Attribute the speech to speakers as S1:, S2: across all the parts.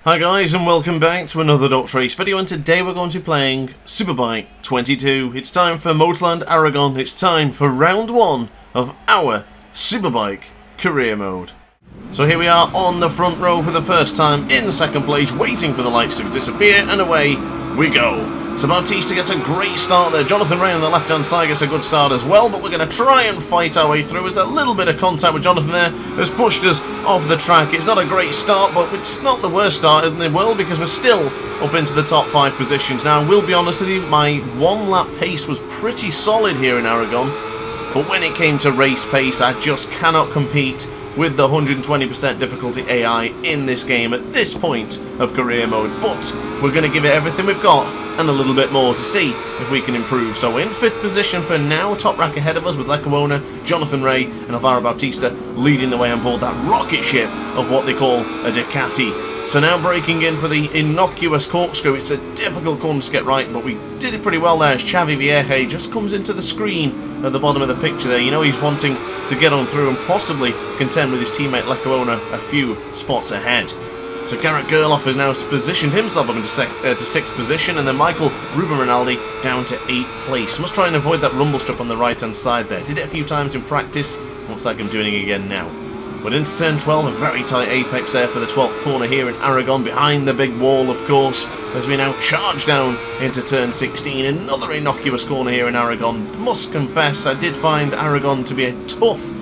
S1: Hi guys, and welcome back to another DrAce video, and today we're going to be playing Superbike 22. It's time for Motorland Aragon. It's time for round 1 of our Superbike career mode. So here we are on the front row for the first time in second place, waiting for the lights to disappear, and away we go. So Bautista gets a great start there. Jonathan Ray on the left-hand side gets a good start as well, but we're going to try and fight our way through. There's a little bit of contact with Jonathan there has pushed us off the track. It's not a great start, but it's not the worst start in the world because we're still up into the top 5 positions. Now, I will be honest with you, my one-lap pace was pretty solid here in Aragon, but when it came to race pace, I just cannot compete with the 120% difficulty AI in this game at this point of career mode. But we're going to give it everything we've got and a little bit more to see if we can improve. So in 5th position for now, top rack ahead of us with Lecuona, Jonathan Ray and Alvaro Bautista leading the way on board that rocket ship of what they call a Ducati. So now breaking in for the innocuous corkscrew. It's a difficult corner to get right, but we did it pretty well there as Xavi Vierge just comes into the screen at the bottom of the picture there. You know he's wanting to get on through and possibly contend with his teammate Lecuona a few spots ahead. So Garrett Gerloff has now positioned himself up into 6th position, and then Michael Ruben Rinaldi down to 8th place. Must try and avoid that rumble strip on the right hand side there. Did it a few times in practice, looks like I'm doing it again now. But into turn 12, a very tight apex there for the 12th corner here in Aragon, behind the big wall of course, as we now charge down into turn 16. Another innocuous corner here in Aragon. Must confess, I did find Aragon to be a tough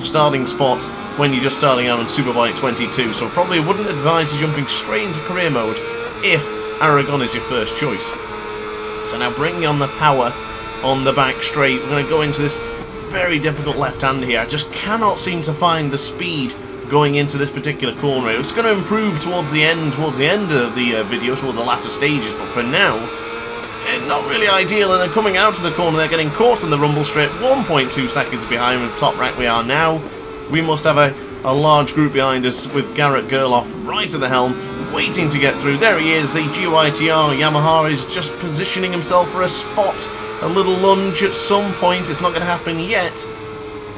S1: starting spot when you're just starting out on Superbike 22, so probably wouldn't advise you jumping straight into career mode if Aragon is your first choice. So now bringing on the power on the back straight, we're going to go into this very difficult left hand here. I just cannot seem to find the speed going into this particular corner. It's going to improve towards the end of the video, towards the latter stages, but for now, not really ideal. And then coming out to the corner, they're getting caught in the rumble strip, 1.2 seconds behind with top rank we are now. We must have a large group behind us with Garrett Gerloff right at the helm, waiting to get through. There he is, the GYTR Yamaha is just positioning himself for a spot. A little lunge at some point, it's not going to happen yet.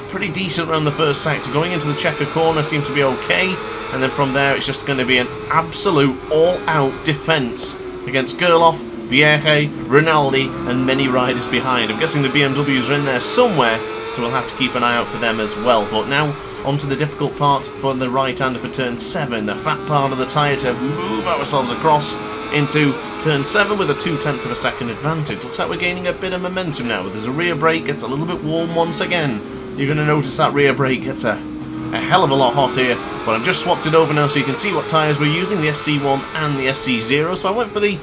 S1: Pretty decent around the first sector. Going into the checker corner seemed to be okay, and then from there it's just going to be an absolute all-out defence against Gerloff, Vierge, Rinaldi and many riders behind. I'm guessing the BMWs are in there somewhere, so we'll have to keep an eye out for them as well. But now onto the difficult part for the right-hander for turn 7, the fat part of the tyre to move ourselves across into turn 7 with a 0.2 of a second advantage. Looks like we're gaining a bit of momentum now. There's a rear brake, it's a little bit warm once again. You're going to notice that rear brake gets a hell of a lot hot here, but I've just swapped it over now so you can see what tyres we're using, the SC1 and the SC0. So I went for the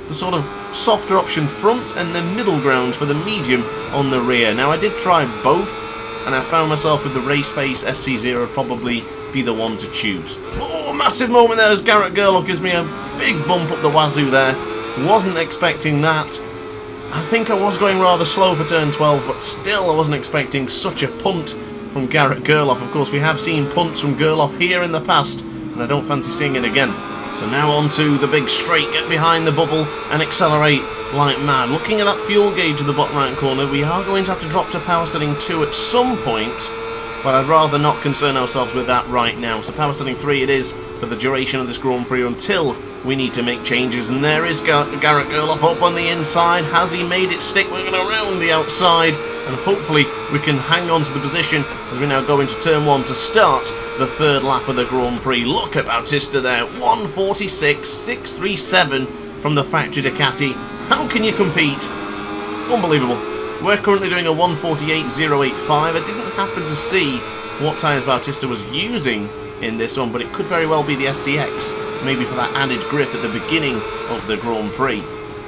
S1: sort of softer option front and the middle ground for the medium on the rear. Now I did try both, and I found myself with the race pace SC0 probably be the one to choose. Oh, massive moment there as Garrett Gerloff gives me a big bump up the wazoo there. Wasn't expecting that. I think I was going rather slow for turn 12, but still I wasn't expecting such a punt from Garrett Gerloff. Of course, we have seen punts from Gerloff here in the past, and I don't fancy seeing it again. So now on to the big straight, get behind the bubble and accelerate like mad. Looking at that fuel gauge in the bottom right corner, we are going to have to drop to power setting 2 at some point, but I'd rather not concern ourselves with that right now. So power setting 3 it is for the duration of this Grand Prix until we need to make changes. And there is Garrett Gerloff up on the inside. Has he made it stick? We're going to round the outside, and hopefully we can hang on to the position as we now go into turn 1 to start the 3rd lap of the Grand Prix. Look at Bautista there, 1:46.637 from the factory Ducati. How can you compete? Unbelievable. We're currently doing a 1:48.085. I didn't happen to see what tyres Bautista was using in this one, but it could very well be the SCX, maybe for that added grip at the beginning of the Grand Prix.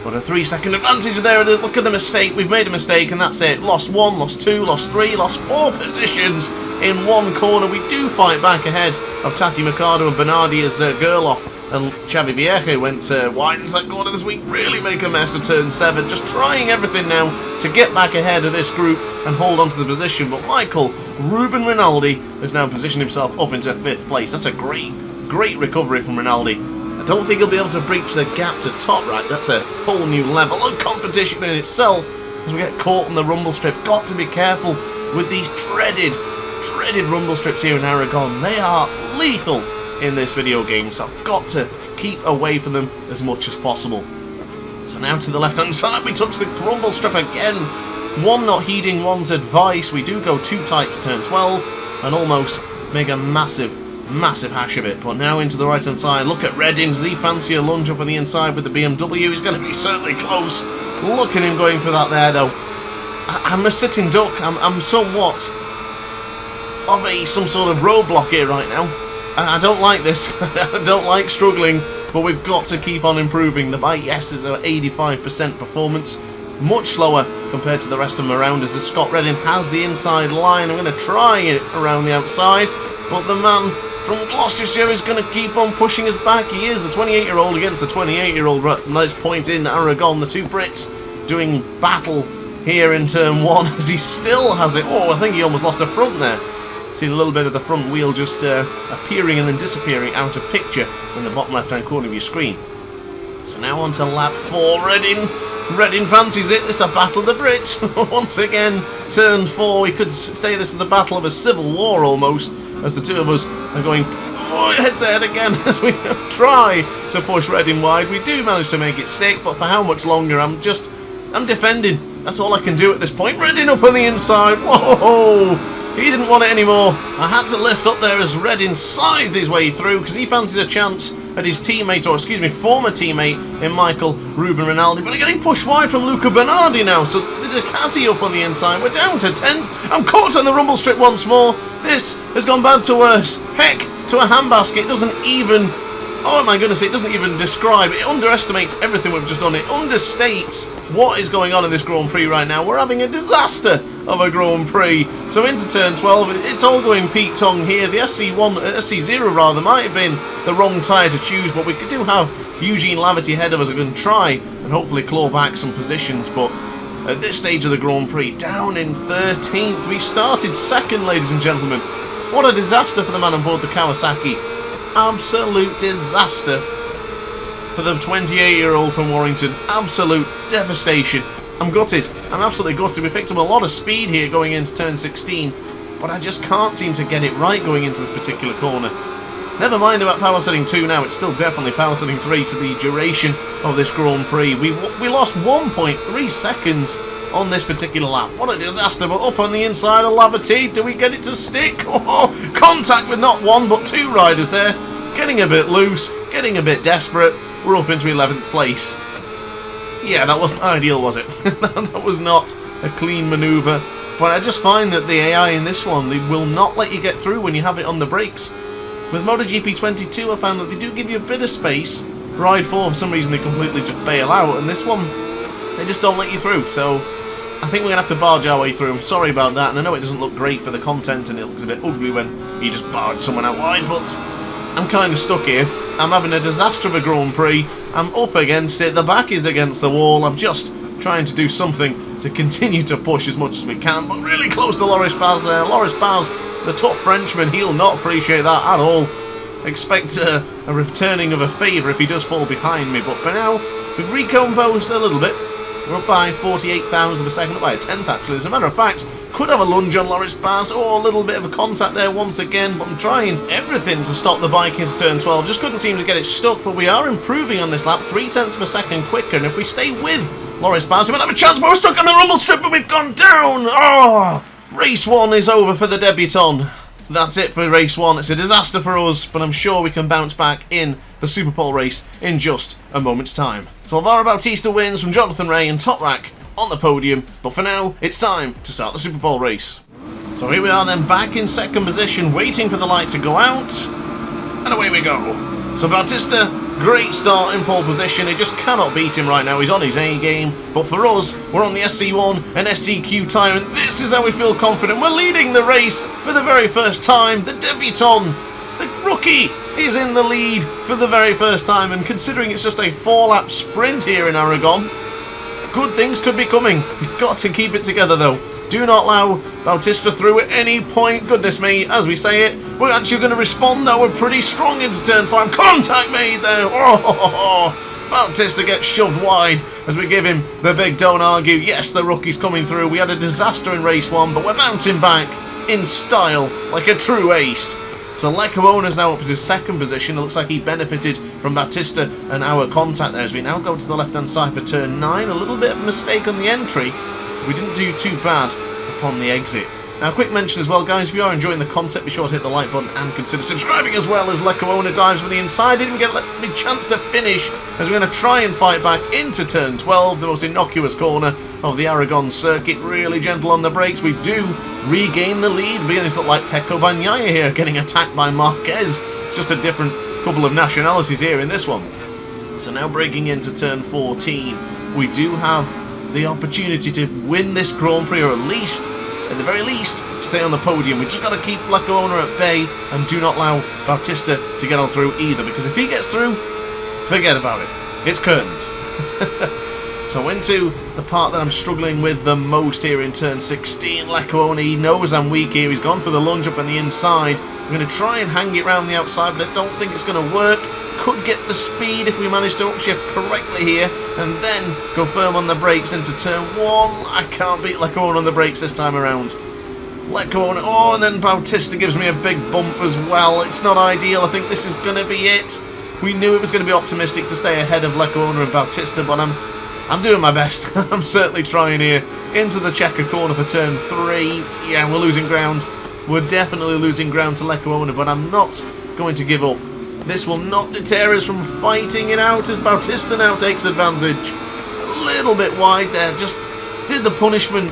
S1: But a 3-second advantage there. Look at the mistake. We've made a mistake, and that's it. Lost 1, lost 2, lost 3, lost 4 positions in one corner. We do fight back ahead of Tati Mercado and Bernardi as Gerloff and Xavi Vierge went wide into that corner this week. Really make a mess of turn 7. Just trying everything now to get back ahead of this group and hold on to the position. But Michael Ruben Rinaldi has now positioned himself up into 5th place. That's a great recovery from Rinaldi. I don't think he'll be able to breach the gap to top right. That's a whole new level of competition in itself as we get caught in the rumble strip. Got to be careful with these dreaded rumble strips here in Aragon. They are lethal in this video game, so I've got to keep away from them as much as possible. So now to the left-hand side, we touch the grumble strip again. One not heeding one's advice. We do go too tight to turn 12 and almost make a massive hash of it. But now into the right-hand side. Look at Redding. Does he fancy a lunge up on the inside with the BMW? He's going to be certainly close. Look at him going for that there, though. I'm a sitting duck. I'm somewhat of some sort of roadblock here right now. I don't like this. I don't like struggling, but we've got to keep on improving. The bike, yes, is at 85% performance. Much slower compared to the rest of them around us, as Scott Redding has the inside line. I'm going to try it around the outside, but the man from Gloucestershire is going to keep on pushing us back. He is the 28-year-old against the 28-year-old. Let's point in Aragon, the two Brits doing battle here in turn 1 as he still has it. Oh, I think he almost lost the front there. Seen a little bit of the front wheel just appearing and then disappearing out of picture in the bottom left-hand corner of your screen. So now on to lap 4. Redding fancies it. This is a battle of the Brits. Once again, turn 4. We could say this is a battle of a civil war almost, as the two of us are going head-to-head again as we try to push Redding wide. We do manage to make it stick, but for how much longer? I'm defending. That's all I can do at this point. Redding up on the inside. Whoa! He didn't want it anymore. I had to lift up there as Redding scythed his way through because he fancied a chance at his teammate, or excuse me, former teammate in Michael Ruben Rinaldi. But getting pushed wide from Luca Bernardi now. So the Ducati up on the inside. We're down to 10th. I'm caught on the rumble strip once more. This has gone bad to worse. Heck, to a handbasket. It doesn't even... Oh my goodness, it doesn't even describe. It underestimates everything we've just done. It understates what is going on in this Grand Prix right now. We're having a disaster of a Grand Prix. So into turn 12, it's all going Pete Tong here. The SC0 rather might have been the wrong tyre to choose, but we do have Eugene Lavity ahead of us. We're going to try and hopefully claw back some positions, but at this stage of the Grand Prix, down in 13th. We started second, ladies and gentlemen. What a disaster for the man on board the Kawasaki. Absolute disaster for the 28-year-old from Warrington. Absolute devastation. I'm gutted. I'm absolutely gutted. We picked up a lot of speed here going into turn 16, but I just can't seem to get it right going into this particular corner. Never mind about power setting 2 now. It's still definitely power setting 3 to the duration of this Grand Prix. We lost 1.3 seconds on this particular lap. What a disaster, but up on the inside of Lavity, do we get it to stick? Oh, contact with not one but two riders there. Getting a bit loose, getting a bit desperate. We're up into 11th place. Yeah, that wasn't ideal, was it? That was not a clean manoeuvre. But I just find that the AI in this one, they will not let you get through when you have it on the brakes. With MotoGP 22, I found that they do give you a bit of space. Ride 4, for some reason, they completely just bail out. And this one, they just don't let you through. So I think we're going to have to barge our way through. I'm sorry about that, and I know it doesn't look great for the content, and it looks a bit ugly when you just barge someone out wide, but I'm kind of stuck here. I'm having a disaster of a Grand Prix. I'm up against it. The back is against the wall. I'm just trying to do something to continue to push as much as we can, but really close to Loris Baz there. Loris Baz, the tough Frenchman, he'll not appreciate that at all. Expect a returning of a favour if he does fall behind me, but for now, we've recomposed a little bit. We're up by 48,000 of a second, up by a tenth actually. As a matter of fact, could have a lunge on Loris Baz. Oh, a little bit of a contact there once again, but I'm trying everything to stop the bike into turn 12. Just couldn't seem to get it stuck, but we are improving on this lap, 0.3 of a second quicker, and if we stay with Loris Baz, we might have a chance, but we're stuck on the rumble strip and we've gone down! Oh! Race 1 is over for the debutant. That's it for race 1. It's a disaster for us, but I'm sure we can bounce back in the Superpole race in just a moment's time. So Alvaro Bautista wins from Jonathan Ray and Toprak on the podium, but for now, it's time to start the Superpole race. So here we are then, back in second position, waiting for the lights to go out, and away we go. So Bautista, great start in pole position. He just cannot beat him right now. He's on his A game. But for us, we're on the SC1 and SCQ tyre, and this is how we feel confident. We're leading the race for the very first time. The debutant, the rookie, is in the lead for the very first time. And considering it's just a 4-lap sprint here in Aragon, good things could be coming. We've got to keep it together though. Do not allow Bautista through at any point. Goodness me, as we say it, we're actually going to respond though. We're pretty strong into turn 5. Contact made there. Oh, Bautista gets shoved wide as we give him the big don't argue. Yes, the rookie's coming through. We had a disaster in race 1, but we're bouncing back in style like a true ace. So Lecuona's now up to his second position. It looks like he benefited from Bautista and our contact there as we now go to the left-hand side for turn 9. A little bit of a mistake on the entry. We didn't do too bad upon the exit. Now, a quick mention as well, guys, if you are enjoying the content, be sure to hit the like button and consider subscribing as well, as Lecuona dives from the inside. Didn't get me chance to finish, as we're going to try and fight back into turn 12, the most innocuous corner of the Aragon circuit. Really gentle on the brakes. We do regain the lead, beginning to look like Pecco Bagnaia here, getting attacked by Marquez. It's just a different couple of nationalities here in this one. So now breaking into turn 14, we do have the opportunity to win this Grand Prix, or at the very least, stay on the podium. We just got to keep Lecuona at bay and do not allow Bautista to get on through either, because if he gets through, forget about it. It's curtains. So into the part that I'm struggling with the most here in turn 16. Lecuona, he knows I'm weak here. He's gone for the lunge up on the inside. I'm going to try and hang it around the outside, but I don't think it's going to work. Could get the speed if we manage to upshift correctly here, and then go firm on the brakes into turn 1. I can't beat Lecuona on the brakes this time around. Lecuona, oh, and then Bautista gives me a big bump as well. It's not ideal. I think this is going to be it. We knew it was going to be optimistic to stay ahead of Lecuona and Bautista, but I'm doing my best. I'm certainly trying here. Into the checker corner for turn 3. Yeah, we're losing ground. We're definitely losing ground to Lecuona, but I'm not going to give up. This will not deter us from fighting it out, as Bautista now takes advantage. A little bit wide there, just did the punishment,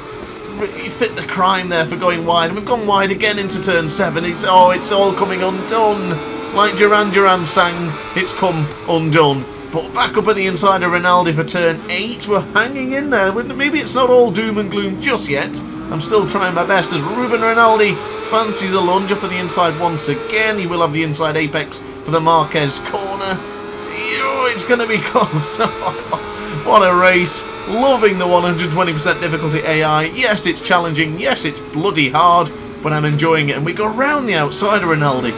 S1: fit the crime there for going wide. And we've gone wide again into turn 7. It's all coming undone. Like Duran sang, it's come undone. But back up at the inside of Rinaldi for turn 8. We're hanging in there. Maybe it's not all doom and gloom just yet. I'm still trying my best as Ruben Rinaldi fancies a lunge up at the inside once again. He will have the inside apex for the Marquez corner. Oh, it's going to be close. What a race. Loving the 120% difficulty AI. Yes, it's challenging. Yes, it's bloody hard. But I'm enjoying it. And we go round the outside of Rinaldi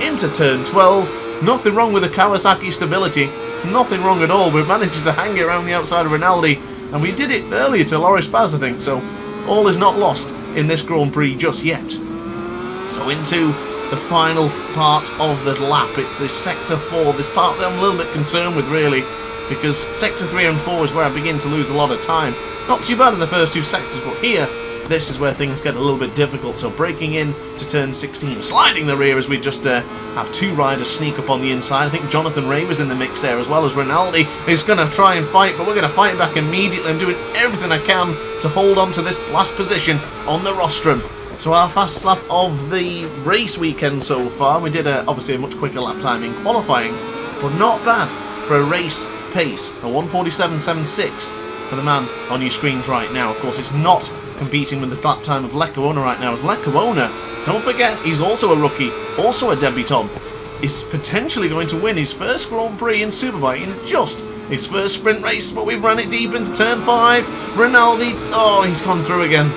S1: into turn 12. Nothing wrong with the Kawasaki stability. Nothing wrong at all. We've managed to hang it around the outside of Rinaldi. And we did it earlier to Loris Baz, I think. So all is not lost in this Grand Prix just yet. So into the final part of the lap. It's this Sector 4, this part that I'm a little bit concerned with, really, because Sector 3 and 4 is where I begin to lose a lot of time. Not too bad in the first two sectors, but here, this is where things get a little bit difficult. So breaking in to turn 16, sliding the rear as we just have two riders sneak up on the inside. I think Jonathan Ray was in the mix there, as well as Rinaldi is going to try and fight, but we're going to fight back immediately. I'm doing everything I can to hold on to this last position on the rostrum. So our fast lap of the race weekend so far. We did obviously a much quicker lap time in qualifying, but not bad for a race pace. A 1:47.76 for the man on your screens right now. Of course, it's not competing with the lap time of Lecuona right now, as Lecuona, don't forget, he's also a rookie, also a debutant. He's potentially going to win his first Grand Prix in Superbike in just his first sprint race, but we've run it deep into turn 5. Rinaldi, oh, he's gone through again.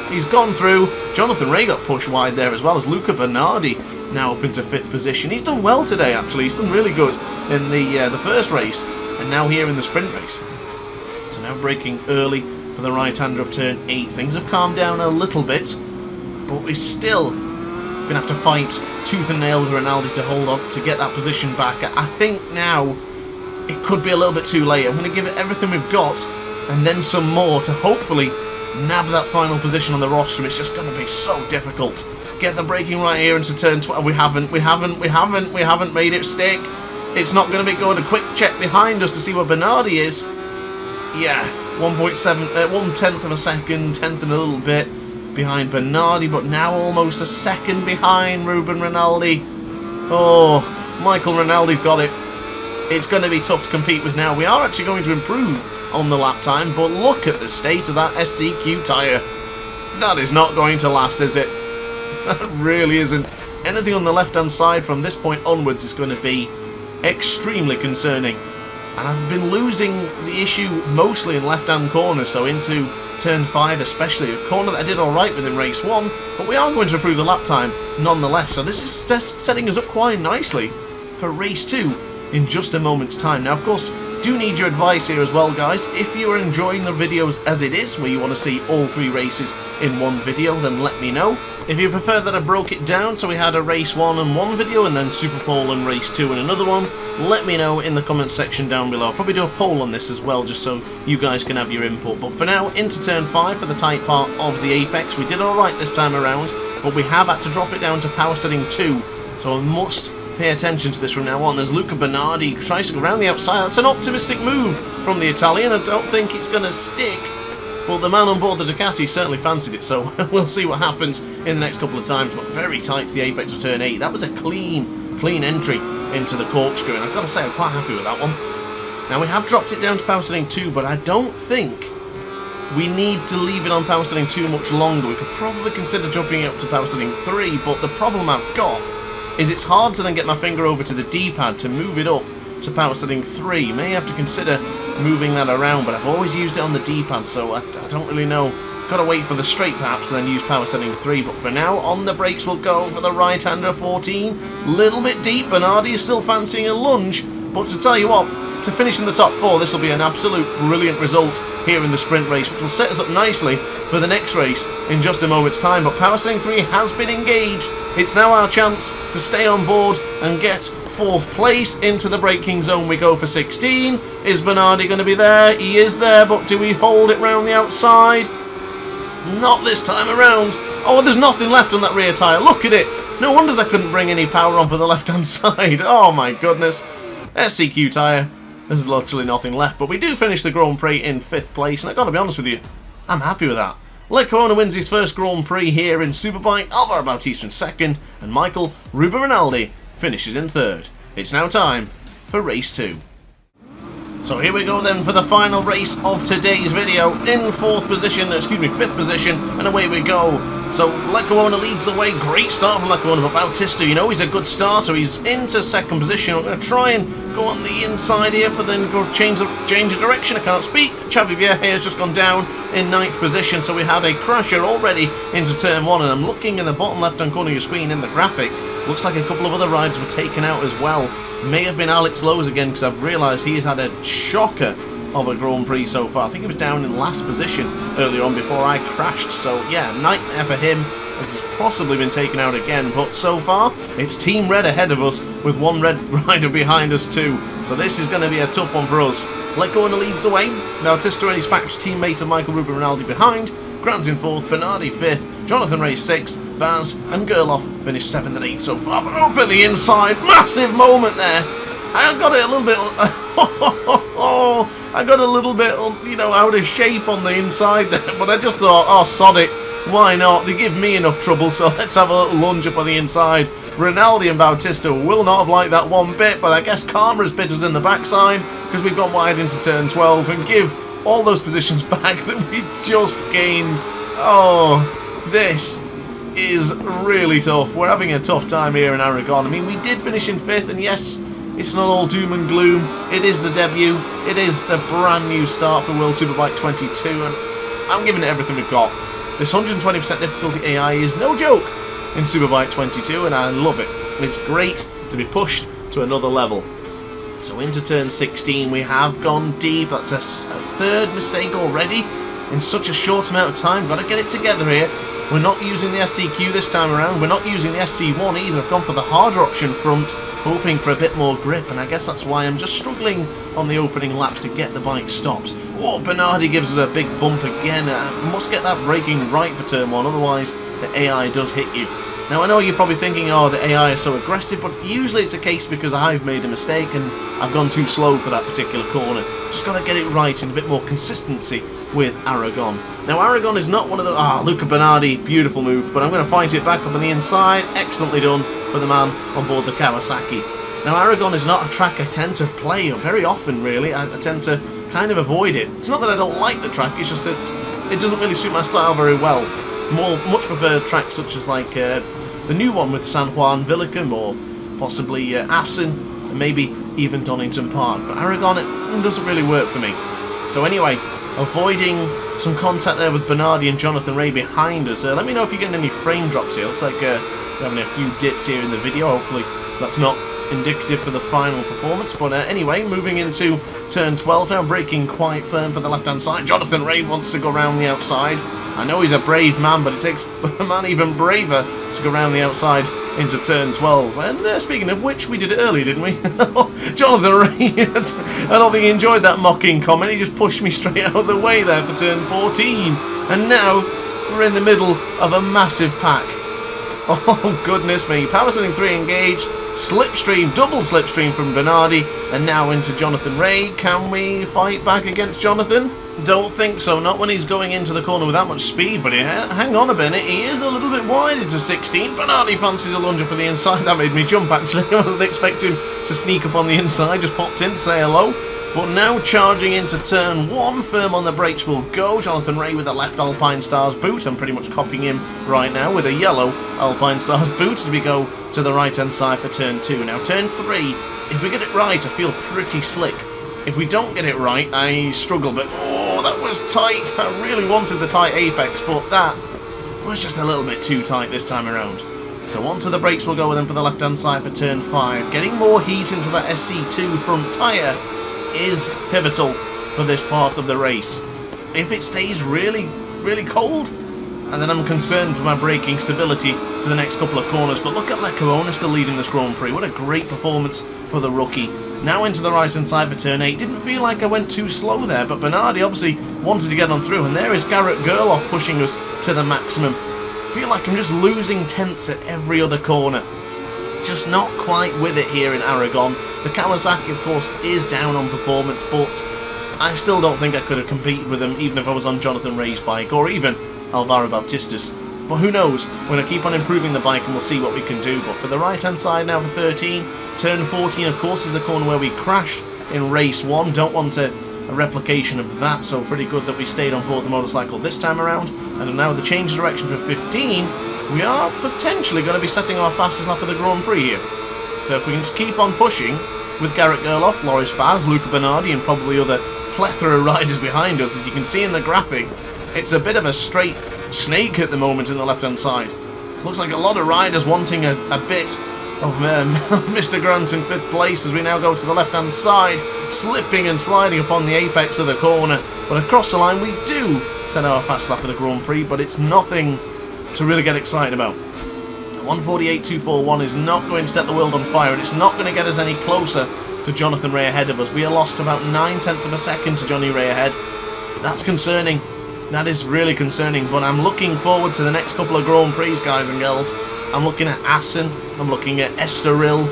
S1: He's gone through. Jonathan Ray got pushed wide there, as well as Luca Bernardi, now up into 5th position. He's done well today, actually. He's done really good in the first race, and now here in the sprint race. So now braking early for the right-hander of turn 8. Things have calmed down a little bit, but we're still going to have to fight tooth and nail with Rinaldi to hold on, to get that position back. I think now it could be a little bit too late. I'm going to give it everything we've got, and then some more, to hopefully nab that final position on the rostrum. It's just going to be so difficult. Get the braking right here into turn 12. We haven't made it stick. It's not going to be good. A quick check behind us to see where Bernardi is. Yeah, 1/10 of a second, 10th and a little bit behind Bernardi, but now almost a second behind Ruben Rinaldi. Oh, Michael Rinaldi's got it. It's going to be tough to compete with now. We are actually going to improve on the lap time, but look at the state of that SCQ tyre. That is not going to last, is it? That really isn't. Anything on the left-hand side from this point onwards is going to be extremely concerning. And I've been losing the issue mostly in left-hand corners, so into turn 5 especially, a corner that I did alright with in race 1, but we are going to improve the lap time nonetheless. So this is setting us up quite nicely for race 2 in just a moment's time. Now, of course, Do need your advice here as well, guys. If you are enjoying the videos as it is, where you want to see all 3 races in one video, then let me know. If you prefer that I broke it down, so we had a race 1 in one video, and then Super Bowl and race 2 in another one, let me know in the comment section down below. I'll probably do a poll on this as well, just so you guys can have your input. But for now, into turn 5 for the tight part of the Apex. We did alright this time around, but we have had to drop it down to power setting 2, so I must pay attention to this from now on. There's Luca Bernardi tries to go around the outside. That's an optimistic move from the Italian. I don't think it's going to stick, but the man on board the Ducati certainly fancied it, so we'll see what happens in the next couple of times. But very tight to the Apex of turn 8. That was a clean entry into the corkscrew, and I've got to say I'm quite happy with that one. Now we have dropped it down to power setting 2, but I don't think we need to leave it on power setting 2 much longer. We could probably consider jumping it up to power setting 3, but the problem I've got is it's hard to then get my finger over to the D-pad to move it up to power setting 3. May have to consider moving that around, but I've always used it on the D-pad, so I don't really know. Gotta wait for the straight perhaps and then use power setting 3, but for now, on the brakes we'll go for the right-hander 14. Little bit deep, Bernardi is still fancying a lunge, but to tell you what, to finish in the top 4, this will be an absolute brilliant result here in the sprint race, which will set us up nicely for the next race in just a moment's time. But power setting 3 has been engaged. It's now our chance to stay on board and get 4th place. Into the braking zone we go for 16. Is Bernardi going to be there? He is there, but do we hold it round the outside? Not this time around. Oh, there's nothing left on that rear tyre. Look at it. No wonders I couldn't bring any power on for the left-hand side. Oh my goodness. SCQ tyre. There's literally nothing left, but we do finish the Grand Prix in 5th place, and I've got to be honest with you, I'm happy with that. Lecona wins his first Grand Prix here in Superbike, Alvaro Bautista in 2nd, and Michael Ruben Rinaldi finishes in 3rd. It's now time for race 2. So here we go then for the final race of today's video. In 5th position, and away we go. So Lecona leads the way. Great start from Lecona, but Bautista, you know, he's a good starter. He's into 2nd position. I'm going to try and go on the inside here for then go change of direction. I cannot speak. Xavi Vieja has just gone down in 9th position, so we had a crasher already into turn 1, and I'm looking in the bottom left-hand corner of your screen in the graphic. Looks like a couple of other riders were taken out as well. May have been Alex Lowe's again, because I've realised he has had a shocker of a Grand Prix so far. I think he was down in last position earlier on before I crashed. So yeah, nightmare for him, as he's possibly been taken out again. But so far, it's Team Red ahead of us, with one red rider behind us too. So this is going to be a tough one for us. Lecona leads the way. Bautista and his factory teammate of Michael Ruben Rinaldi behind. Grant's in 4th, Bernardi 5th, Jonathan Ray 6th, Baz and Gerloff finished 7th and 8th so far. But up at the inside, massive moment there. I got it a little bit. I got a little bit, you know, out of shape on the inside there. But I just thought, oh, sod it. Why not? They give me enough trouble, so let's have a little lunge up on the inside. Rinaldi and Bautista will not have liked that one bit, but I guess karma's bit us in the backside, because we've gone wide into turn 12 and give all those positions back that we just gained. Oh, this is really tough. We're having a tough time here in Aragon. I mean, we did finish in 5th, and yes, it's not all doom and gloom. It is the debut. It is the brand new start for World Superbike 22, and I'm giving it everything we've got. This 120% difficulty AI is no joke in Superbike 22, and I love it. It's great to be pushed to another level. So into turn 16, we have gone deep. That's a 3rd mistake already in such a short amount of time. Got to get it together here. We're not using the SCQ this time around. We're not using the SC1 either. I've gone for the harder option front, hoping for a bit more grip, and I guess that's why I'm just struggling on the opening laps to get the bike stopped. Oh, Bernardi gives us a big bump again. Must get that braking right for turn 1, otherwise the AI does hit you. Now I know you're probably thinking, oh, the AI is so aggressive, but usually it's a case because I've made a mistake and I've gone too slow for that particular corner. Just got to get it right and a bit more consistency with Aragon. Now Aragon is not one of the... Luca Bernardi, beautiful move, but I'm going to fight it back up on the inside. Excellently done for the man on board the Kawasaki. Now Aragon is not a track I tend to play very often, really. I tend to kind of avoid it. It's not that I don't like the track, it's just that it doesn't really suit my style very well. Much prefer tracks such as like the new one with San Juan Villicum, or possibly Assen, and maybe even Donington Park. For Aragon, it doesn't really work for me. So anyway, avoiding some contact there with Bernardi and Jonathan Ray behind us. Let me know if you're getting any frame drops here. Looks like we're having a few dips here in the video. Hopefully that's not indicative for the final performance. But anyway, moving into turn 12 now, braking quite firm for the left-hand side. Jonathan Ray wants to go around the outside. I know he's a brave man, but it takes a man even braver to go around the outside into turn 12. And speaking of which, we did it early, didn't we? Jonathan Ray, I don't think he enjoyed that mocking comment. He just pushed me straight out of the way there for turn 14. And now we're in the middle of a massive pack. Oh, goodness me. Power setting 3 engaged. Slipstream, double slipstream from Bernardi. And now into Jonathan Ray. Can we fight back against Jonathan? Don't think so. Not when he's going into the corner with that much speed. But hang on a minute. He is a little bit wide into 16. Bernardi fancies a lunge up on the inside. That made me jump, actually. I wasn't expecting him to sneak up on the inside. Just popped in to say hello. But now charging into turn 1, firm on the brakes will go. Jonathan Ray with a left Alpine Stars boot. I'm pretty much copying him right now with a yellow Alpine Stars boot as we go to the right-hand side for turn 2. Now turn 3, if we get it right, I feel pretty slick. If we don't get it right, I struggle. But oh, that was tight. I really wanted the tight apex, but that was just a little bit too tight this time around. So onto the brakes we'll go then for the left-hand side for turn 5. Getting more heat into that SC2 front tyre is pivotal for this part of the race. If it stays really, really cold, and then I'm concerned for my braking stability for the next couple of corners. But look at Leccarona still leading this Grand Prix. What a great performance for the rookie. Now into the right-hand side for turn 8. Didn't feel like I went too slow there, but Bernardi obviously wanted to get on through, and there is Garrett Gerloff pushing us to the maximum. Feel like I'm just losing tenths at every other corner. Just not quite with it here in Aragon. The Kawasaki, of course, is down on performance, but I still don't think I could have competed with him even if I was on Jonathan Ray's bike, or even Alvaro Bautista's. But who knows? We're going to keep on improving the bike and we'll see what we can do. But for the right-hand side now for 13, turn 14, of course, is the corner where we crashed in race 1. Don't want a replication of that, so pretty good that we stayed on board the motorcycle this time around. And now the change of direction for 15, we are potentially going to be setting our fastest lap of the Grand Prix here. So if we can just keep on pushing with Garrett Gerloff, Loris Baz, Luca Bernardi and probably other plethora of riders behind us, as you can see in the graphic, it's a bit of a straight snake at the moment in the left-hand side. Looks like a lot of riders wanting a bit of Mr. Grant in 5th place as we now go to the left-hand side, slipping and sliding upon the apex of the corner. But across the line we do set our fast lap of the Grand Prix, but it's nothing to really get excited about. 148.241 is not going to set the world on fire, and it's not going to get us any closer to Jonathan Ray ahead of us. We are lost about 9/10 of a second to Johnny Ray ahead. That's concerning. That is really concerning, but I'm looking forward to the next couple of Grand Prix, guys and girls. I'm looking at Assen, I'm looking at Estoril,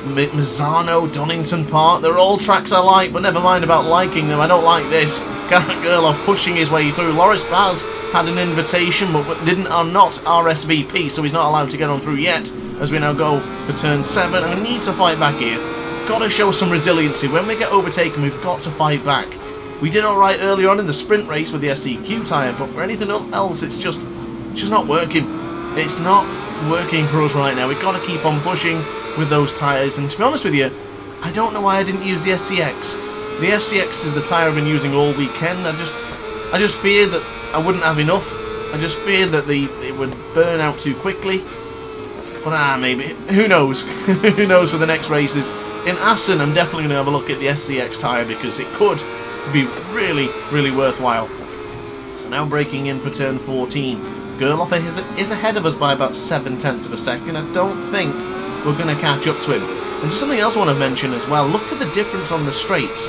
S1: Misano, Donington Park. They're all tracks I like, but never mind about liking them. I don't like this. Garrett Gerloff pushing his way through. Loris Baz had an invitation, but are not RSVP, so he's not allowed to get on through yet, as we now go for turn 7. And we need to fight back here. Got to show some resiliency. When we get overtaken, we've got to fight back. We did alright earlier on in the sprint race with the SCQ tyre, but for anything else, it's just not working. It's not working for us right now. We've got to keep on pushing with those tyres, and to be honest with you, I don't know why I didn't use the SCX. The SCX is the tyre I've been using all weekend. I just feared that I wouldn't have enough. I just feared that it would burn out too quickly. But maybe. Who knows? Who knows for the next races. In Assen, I'm definitely going to have a look at the SCX tyre because it could be really, really worthwhile. So now braking in for turn 14. Gerloff is ahead of us by about 7/10 of a second. I don't think we're going to catch up to him. And just something else I want to mention as well. Look at the difference on the straights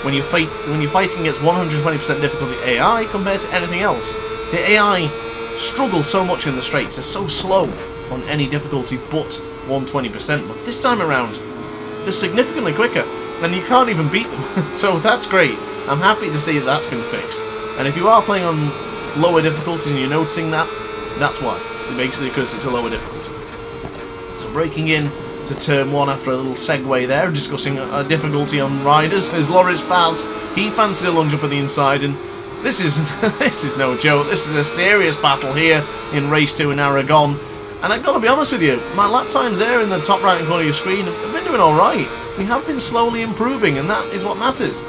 S1: when you're fighting against 120% difficulty AI compared to anything else. The AI struggle so much in the straights. They're so slow on any difficulty but 120%. But this time around, they're significantly quicker, and you can't even beat them. So that's great. I'm happy to see that that's been fixed. And if you are playing on lower difficulties and you're noticing that, that's why. Basically because it's a lower difficulty. So breaking in to turn 1 after a little segue there, discussing a difficulty on riders, is Loris Baz. He fancies a lunge up at the inside, and this is no joke. This is a serious battle here in race 2 in Aragon. And I've got to be honest with you, my lap times there in the top right hand corner of your screen have been doing alright. We have been slowly improving, and that is what matters.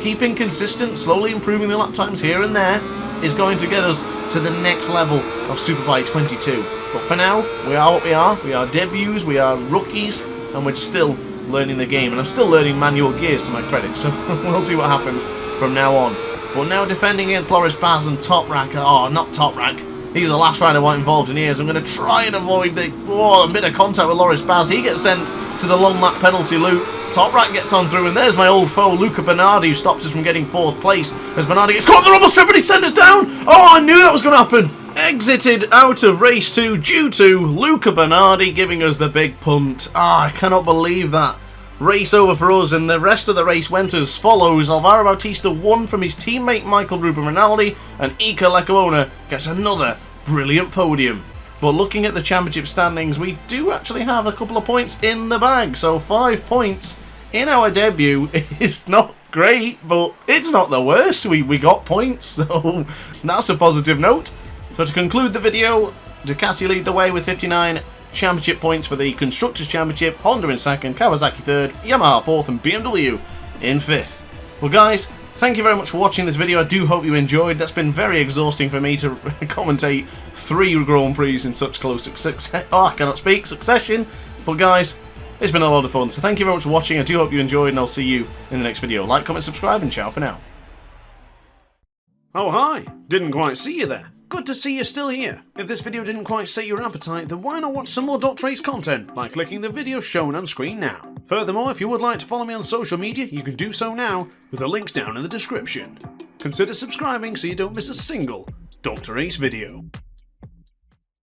S1: Keeping consistent, slowly improving the lap times here and there is going to get us to the next level of Superbike 22. But for now, we are what we are. We are debuts, we are rookies, and we're still learning the game, and I'm still learning manual gears to my credit, so we'll see what happens from now on. But now defending against Loris Baz and Toprak, oh, not Toprak, he's the last rider I want involved in here, so I'm going to try and avoid a bit of contact with Loris Baz. He gets sent to the long lap penalty loop. Toprak gets on through, and there's my old foe, Luca Bernardi, who stops us from getting 4th place, as Bernardi gets caught in the rubble strip and he sent us down! Oh, I knew that was going to happen! Exited out of race 2 due to Luca Bernardi giving us the big punt. Ah, I cannot believe that. Race over for us, and the rest of the race went as follows. Alvaro Bautista won from his teammate Michael Ruben Rinaldi, and Iker Lecuona gets another brilliant podium. But looking at the championship standings, we do actually have a couple of points in the bag. So 5 points in our debut is not great, but it's not the worst. We got points, so that's a positive note. So to conclude the video, Ducati lead the way with 59 championship points for the Constructors' Championship, Honda in 2nd, Kawasaki 3rd, Yamaha 4th and BMW in 5th. Well guys, thank you very much for watching this video. I do hope you enjoyed. That's been very exhausting for me to commentate 3 Grand Prix in such close succession. But guys, it's been a lot of fun. So thank you very much for watching. I do hope you enjoyed, and I'll see you in the next video. Like, comment, subscribe, and ciao for now. Oh hi, didn't quite see you there. Good to see you're still here. If this video didn't quite set your appetite, then why not watch some more DrAce content by clicking the video shown on screen now. Furthermore, if you would like to follow me on social media, you can do so now with the links down in the description. Consider subscribing so you don't miss a single DrAce video.